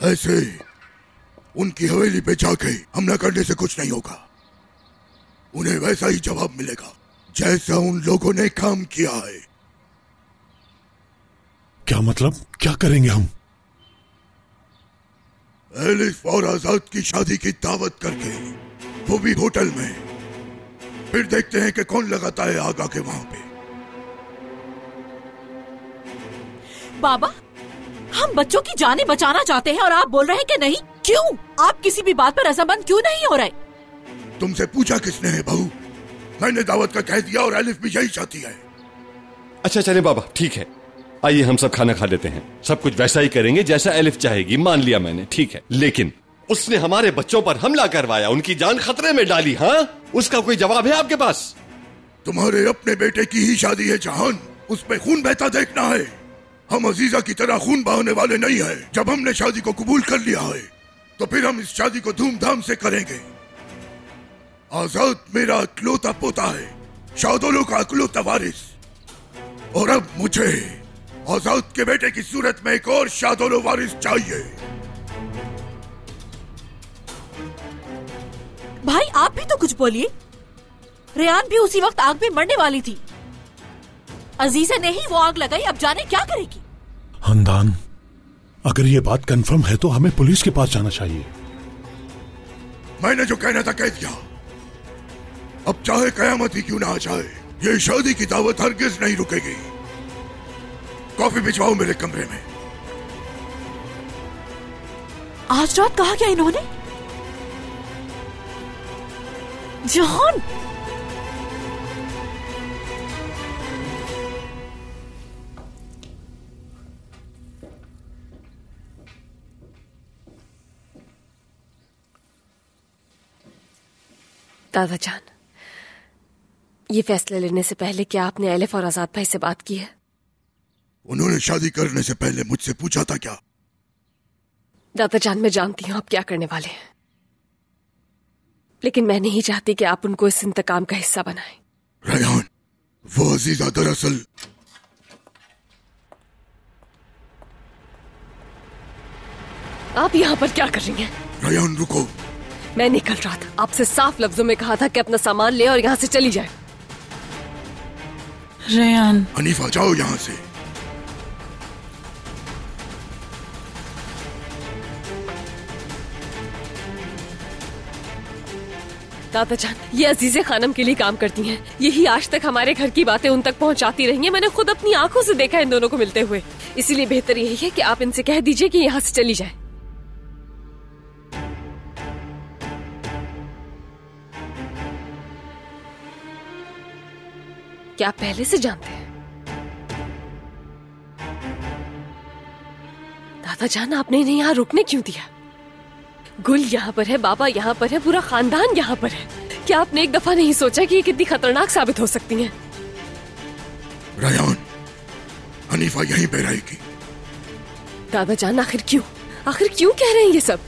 ऐसे उनकी हवेली पे जाके हमला करने से कुछ नहीं होगा। उन्हें वैसा ही जवाब मिलेगा जैसा उन लोगों ने काम किया है। क्या मतलब? क्या करेंगे हम? एलिफ और आजाद की शादी की दावत करके, वो भी होटल में। फिर देखते हैं कि कौन लगाता है आग आके वहां पे। बाबा, हम बच्चों की जानें बचाना चाहते हैं और आप बोल रहे हैं कि नहीं। क्यों? आप किसी भी बात पर रजामंद क्यों नहीं हो रहे? तुमसे पूछा किसने है बहू? मैंने दावत का कह दिया और एलिफ भी यही चाहती है। अच्छा चले बाबा, ठीक है, आइए हम सब खाना खा लेते हैं। सब कुछ वैसा ही करेंगे जैसा एलिफ चाहेगी, मान लिया मैंने, ठीक है। लेकिन उसने हमारे बच्चों पर हमला करवाया, उनकी जान खतरे में डाली। हाँ, उसका कोई जवाब है आपके पास? तुम्हारे अपने बेटे की ही शादी है जहान, उस पे खून बहता देखना है। हम अजीजा की तरह खून बहाने वाले नहीं है। जब हमने शादी को कबूल कर लिया है तो फिर हम इस शादी को धूमधाम से करेंगे। आजाद मेरा अकलौता पोता है, शादोलो का अकलौता वारिस। और अब मुझे आजाद के बेटे की सूरत में एक और शादोलो वारिस चाहिए। भाई आप भी तो कुछ बोलिए। रेयान भी उसी वक्त आग में मरने वाली थी। अजीजा ने ही वो आग लगाई, अब जाने क्या करेगी। हंदान, अगर ये बात कंफर्म है तो हमें पुलिस के पास जाना चाहिए। मैंने जो कहना था कह दिया। अब चाहे कयामत ही क्यों ना आ जाए, ये शादी की दावत हरगिज नहीं रुकेगी। कॉफी भिजवाओ मेरे कमरे में। आज रात कहा क्या इन्होंने? जहान, दादा जान, ये फैसला लेने से पहले क्या आपने एलिफ और आजाद भाई से बात की है? उन्होंने शादी करने से पहले मुझसे पूछा था क्या? दादा जान, मैं जानती हूं आप क्या करने वाले हैं, लेकिन मैं नहीं चाहती कि आप उनको इस इंतकाम का हिस्सा बनाएं। रेयान, वो अजीजा दरअसल आप यहाँ पर क्या कर रही हैं? रेयान रुको। मैंने कल रात आपसे साफ लफ्जों में कहा था कि अपना सामान ले और यहाँ से चली जाए। रेयान, हनीफा जाओ यहाँ से। दादा जान, ये अजीजे खानम के लिए काम करती हैं। यही आज तक हमारे घर की बातें उन तक पहुंचाती रही हैं। मैंने खुद अपनी आंखों से देखा इन दोनों को मिलते हुए। इसीलिए बेहतर यही है कि आप इनसे कह दीजिए कि यहाँ से चली जाए। क्या आप पहले से जानते हैं? दादा जान, आपने इन्हें यहाँ रुकने क्यों दिया? गुल यहाँ पर है, बाबा यहाँ पर है, पूरा खानदान यहाँ पर है। क्या आपने एक दफा नहीं सोचा कि ये कितनी खतरनाक साबित हो सकती हैं? रेयान, हनीफा यहीं पे रहेगी। दादा जान, आखिर क्यों कह रहे हैं ये सब?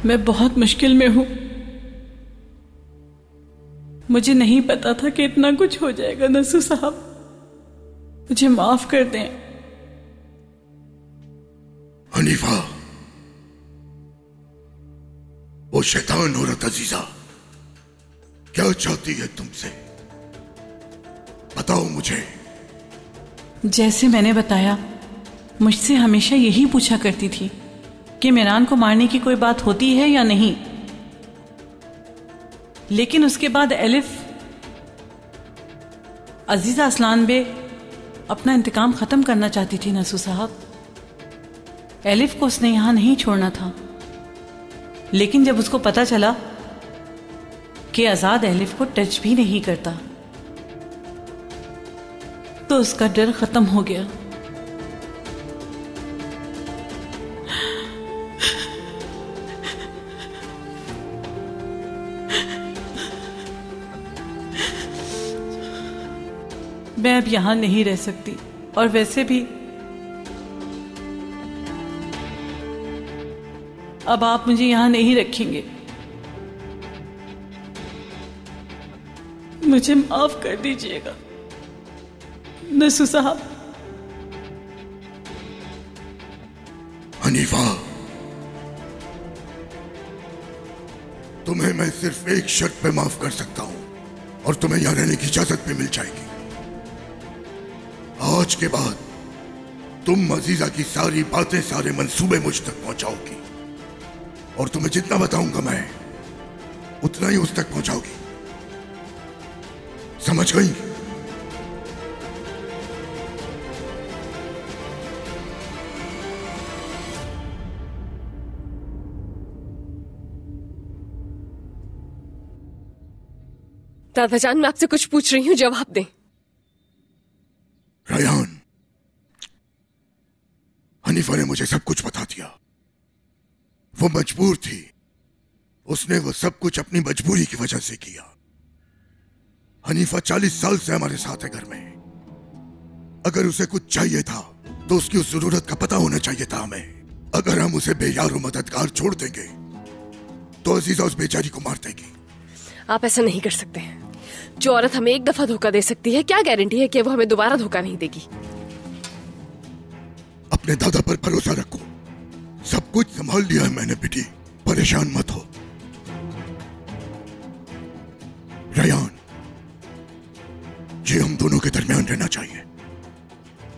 मैं बहुत मुश्किल में हूं। मुझे नहीं पता था कि इतना कुछ हो जाएगा। नसू साहब, मुझे माफ कर दें। हनीफा, वो शैतान औरत अजीजा क्या चाहती है तुमसे? बताओ मुझे। जैसे मैंने बताया, मुझसे हमेशा यही पूछा करती थी कि मिरान को मारने की कोई बात होती है या नहीं। लेकिन उसके बाद एलिफ, अजीजा असलान बे अपना इंतकाम खत्म करना चाहती थी। नसू साहब, एलिफ को उसने यहां नहीं छोड़ना था। लेकिन जब उसको पता चला कि आजाद एलिफ को टच भी नहीं करता, तो उसका डर खत्म हो गया। मैं अब यहां नहीं रह सकती, और वैसे भी अब आप मुझे यहां नहीं रखेंगे। मुझे माफ कर दीजिएगा। नसू साहब। हनीफा, तुम्हें मैं सिर्फ एक शर्त पे माफ कर सकता हूं और तुम्हें यहां रहने की इजाजत भी मिल जाएगी। आज के बाद तुम अजीजा की सारी बातें, सारे मंसूबे मुझ तक पहुंचाओगी और तुम्हें जितना बताऊंगा मैं उतना ही उस तक पहुंचाओगी। समझ गई? दादाजान, मैं आपसे कुछ पूछ रही हूँ, जवाब दें। रयान, हनीफा ने मुझे सब कुछ बता दिया। वो मजबूर थी, उसने वो सब कुछ अपनी मजबूरी की वजह से किया। हनीफा 40 साल से हमारे साथ है घर में। अगर उसे कुछ चाहिए था तो उसकी उस जरूरत का पता होना चाहिए था हमें। अगर हम उसे बेयार और मददगार छोड़ देंगे तो अजीजा उस बेचारी को मार देगी। आप ऐसा नहीं कर सकते हैं। जो औरत हमें एक दफा धोखा दे सकती है, क्या गारंटी है कि वो हमें दोबारा धोखा नहीं देगी? अपने दादा पर भरोसा रखो, सब कुछ संभाल लिया है मैंने बेटी, परेशान मत हो। रयान, ये हम दोनों के दरमियान रहना चाहिए,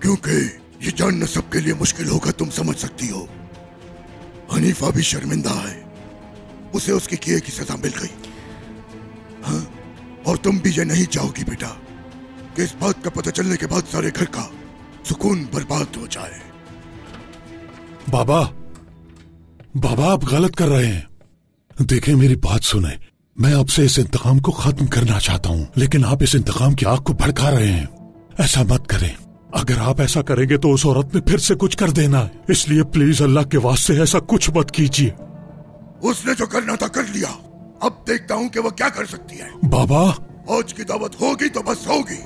क्योंकि ये जानना सबके लिए मुश्किल होगा, तुम समझ सकती हो। हनीफा भी शर्मिंदा है, उसे उसके किए की सजा मिल गई। हाँ, और तुम भी ये नहीं चाहोगी बेटा कि इस बात का पता चलने के बाद सारे घर का सुकून बर्बाद हो जाए। बाबा, बाबा आप गलत कर रहे हैं। देखें, मेरी बात सुने। मैं आपसे इस इंतकाम को खत्म करना चाहता हूँ, लेकिन आप इस इंतकाम की आग को भड़का रहे हैं। ऐसा मत करें। अगर आप ऐसा करेंगे तो उस औरत ने फिर से कुछ कर देना है, इसलिए प्लीज अल्लाह के वास्ते ऐसा कुछ मत कीजिए। उसने जो करना था कर लिया, अब देखता हूँ कि वो क्या कर सकती है। बाबा, आज की दावत होगी तो बस होगी।